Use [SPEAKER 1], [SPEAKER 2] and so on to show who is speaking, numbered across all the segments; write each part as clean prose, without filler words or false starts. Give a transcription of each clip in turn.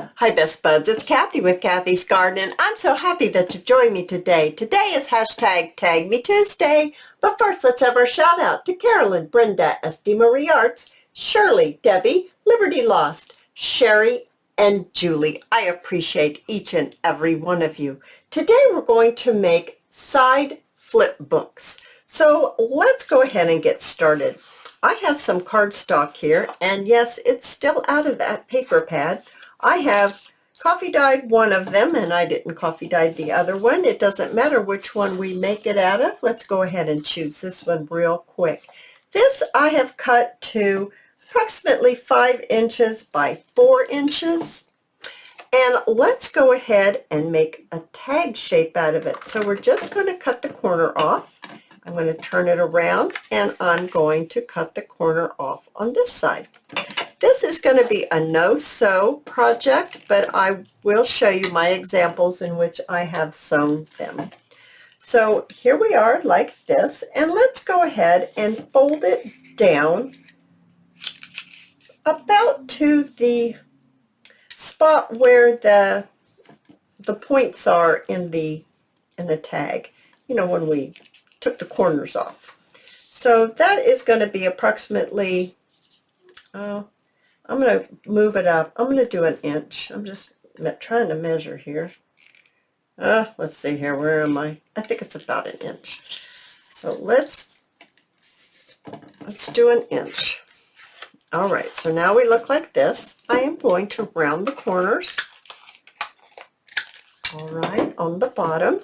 [SPEAKER 1] Hi, Best Buds. It's Cathy with Cathy's Garden, and I'm so happy that you've joined me today. Today is hashtag Tag Me Tuesday. But first, let's have our shout out to Carolyn, Brenda, SD Marie Arts, Shirley, Debbie, Liberty Lost, Sherry, and Julie. I appreciate each and every one of you. Today, we're going to make side flip books. So let's go ahead and get started. I have some cardstock here, and yes, it's still out of that paper pad. I have coffee dyed one of them, and I didn't coffee dye the other one. It doesn't matter which one we make it out of. Let's go ahead and choose this one real quick. This I have cut to approximately 5 inches by 4 inches. And let's go ahead and make a tag shape out of it. So we're just going to cut the corner off. I'm going to turn it around, and I'm going to cut the corner off on this side. This is going to be a no-sew project, but I will show you my examples in which I have sewn them. So here we are like this, and let's go ahead and fold it down about to the spot where the points are in the tag, you know, when we took the corners off. So that is going to be approximately, I'm going to move it up. I'm going to do an inch. I'm just trying to measure here. Let's see here. Where am I? I think it's about an inch. So let's do an inch. All right. So now we look like this. I am going to round the corners. All right, on the bottom.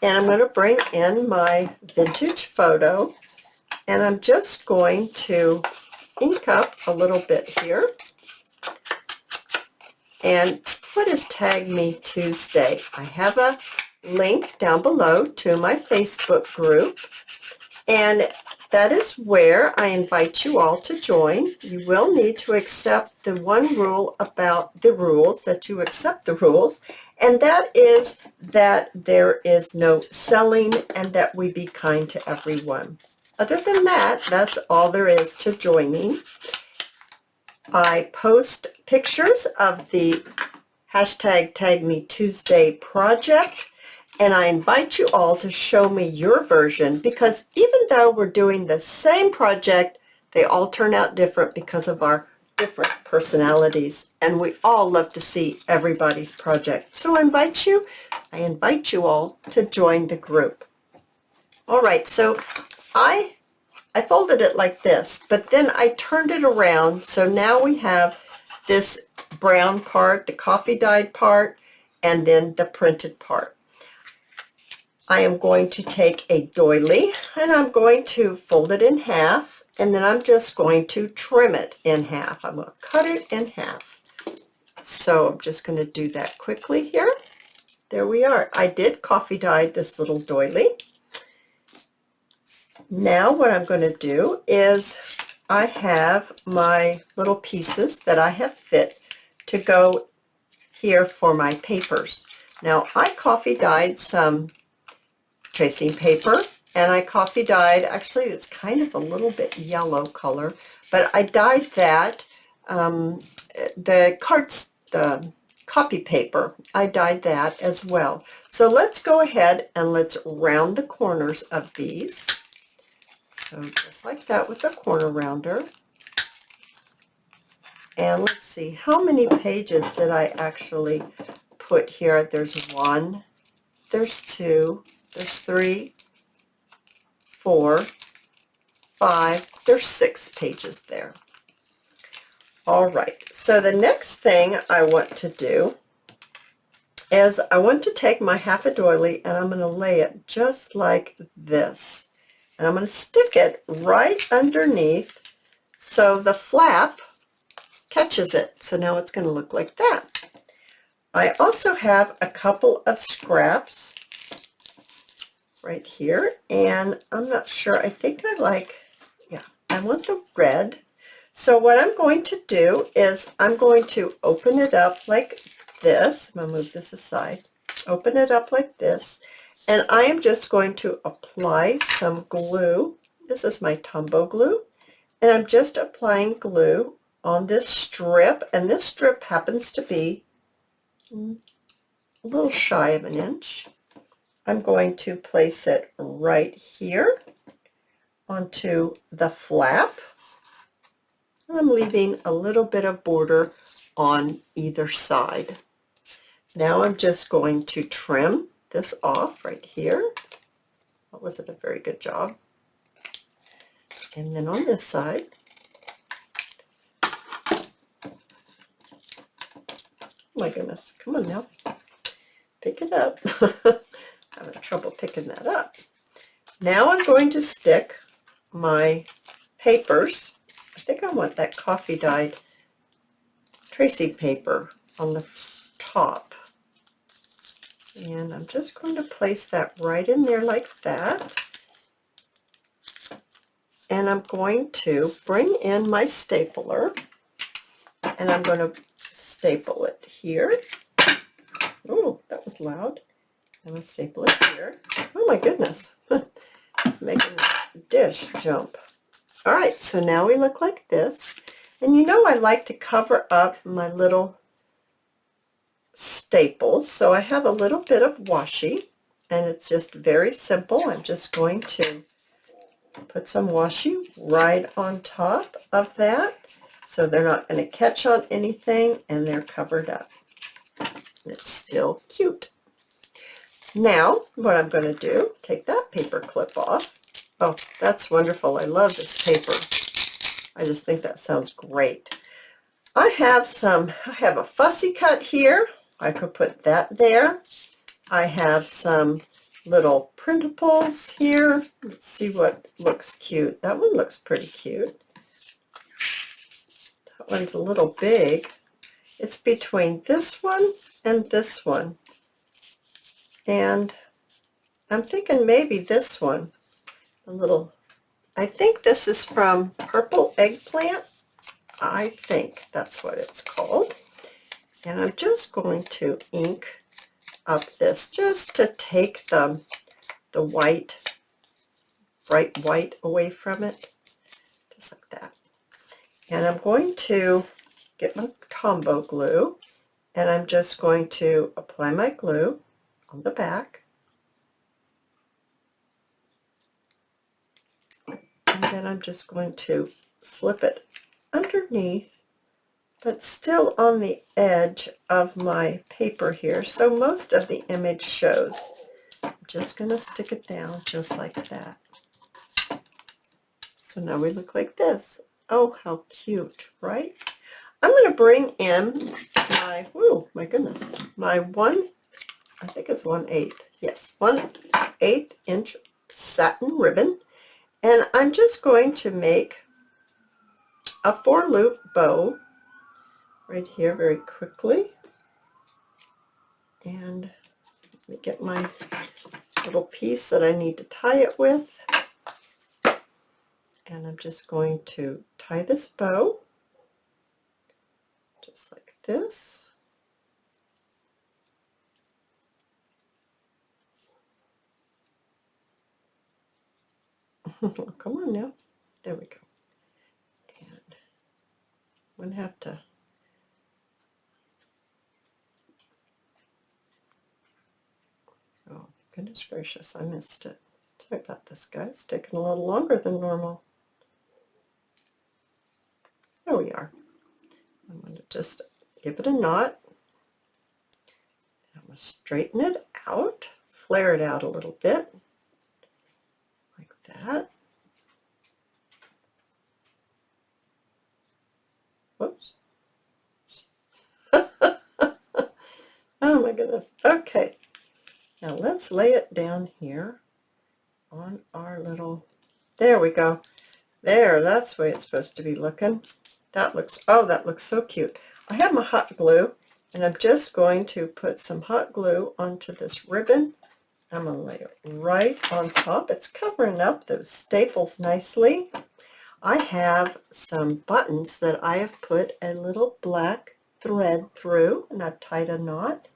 [SPEAKER 1] And I'm going to bring in my vintage photo, and I'm just going to ink up a little bit here. And what is Tag Me Tuesday? I have a link down below to my Facebook group, and that is where I invite you all to join. You will need to accept the one rule about the rules, that you accept the rules, and that is that there is no selling and that we be kind to everyone. Other than that, that's all there is to joining. I post pictures of the hashtag Tag Me Tuesday project, and I invite you all to show me your version, because even though we're doing the same project, they all turn out different because of our different personalities, and we all love to see everybody's project. So I invite you all to join the group. All right, so I folded it like this, but then I turned it around, so now we have this brown part, the coffee dyed part, and then the printed part. I am going to take a doily, and I'm going to fold it in half, and then I'm just going to trim it in half. I'm going to cut it in half. So I'm just going to do that quickly here. There we are. I did coffee dye this little doily. Now what I'm going to do is I have my little pieces that I have fit to go here for my papers. Now I coffee dyed some tracing paper, and I coffee dyed, actually it's kind of a little bit yellow color, but I dyed that, the copy paper, I dyed that as well. So let's go ahead and let's round the corners of these. So just like that with the corner rounder. And let's see, how many pages did I actually put here? There's 1, there's 2, there's 3, 4, 5, there's 6 pages there. All right, so the next thing I want to do is I want to take my half a doily, and I'm going to lay it just like this. And I'm going to stick it right underneath so the flap catches it. So now it's going to look like that. I also have a couple of scraps right here, and I'm not sure, I think I want the red. So what I'm going to do is I'm going to open it up like this. I'm going to move this aside. Open it up like this, and I am just going to apply some glue. This is my Tumbo glue, and I'm just applying glue on this strip, and this strip happens to be a little shy of an inch. I'm going to place it right here onto the flap. I'm leaving a little bit of border on either side. Now I'm just going to trim this off right here. That wasn't a very good job. And then on this side, oh my goodness, come on now, pick it up. I'm having trouble picking that up. Now I'm going to stick my papers. I think I want that coffee dyed tracing paper on the top. And I'm just going to place that right in there like that. And I'm going to bring in my stapler, and I'm going to staple it here. Oh, that was loud. I'm going to staple it here. Oh my goodness, it's making the dish jump. All right, so now we look like this. And you know I like to cover up my little staples, so I have a little bit of washi, and it's just very simple. I'm just going to put some washi right on top of that, so they're not going to catch on anything, and they're covered up. It's still cute. Now, what I'm going to do, take that paper clip off. Oh, that's wonderful. I love this paper. I just think that sounds great. I have a fussy cut here. I could put that there. I have some little printables here. Let's see what looks cute. That one looks pretty cute. That one's a little big. It's between this one and this one. And I'm thinking maybe this one, I think this is from Purple Eggplant. I think that's what it's called. And I'm just going to ink up this just to take the white, bright white away from it, just like that. And I'm going to get my Tombow glue, and I'm just going to apply my glue on the back. And then I'm just going to slip it underneath, but still on the edge of my paper here, so most of the image shows. I'm just going to stick it down just like that. So now we look like this. Oh, how cute, right? I'm going to bring in my, oh my goodness, my I think it's 1/8, yes, 1/8 inch satin ribbon. And I'm just going to make a 4-loop bow right here very quickly. And let me get my little piece that I need to tie it with. And I'm just going to tie this bow just like this. Come on now. There we go. And I'm going to have to, oh goodness gracious, I missed it. Sorry about this, guys. It's taking a little longer than normal. There we are. I'm going to just give it a knot. I'm going to straighten it out, flare it out a little bit, like that. Whoops. Oh my goodness. Okay. Now let's lay it down here on our little, there we go. There, that's the way it's supposed to be looking. That looks, oh, that looks so cute. I have my hot glue, and I'm just going to put some hot glue onto this ribbon. I'm going to lay it right on top. It's covering up those staples nicely. I have some buttons that I have put a little black thread through, and I've tied a knot.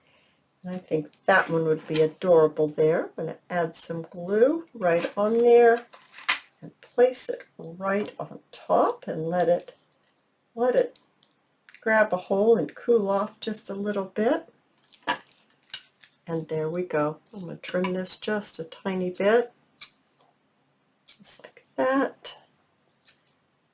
[SPEAKER 1] And I think that one would be adorable there. I'm going to add some glue right on there and place it right on top and let it grab a hole and cool off just a little bit. And there we go. I'm going to trim this just a tiny bit. Just like that.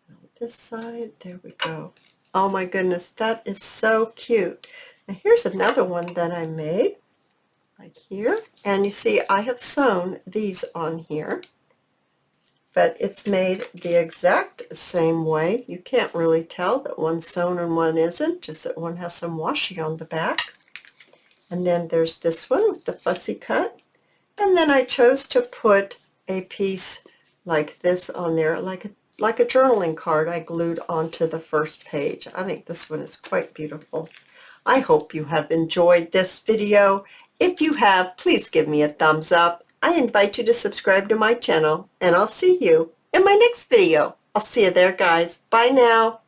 [SPEAKER 1] On this side, there we go. Oh my goodness, that is so cute. Now here's another one that I made, like here. And you see I have sewn these on here, but it's made the exact same way. You can't really tell that one's sewn and one isn't, just that one has some washi on the back. And then there's this one with the fussy cut. And then I chose to put a piece like this on there, like a journaling card I glued onto the first page. I think this one is quite beautiful. I hope you have enjoyed this video. If you have, please give me a thumbs up. I invite you to subscribe to my channel, and I'll see you in my next video. I'll see you there, guys. Bye now.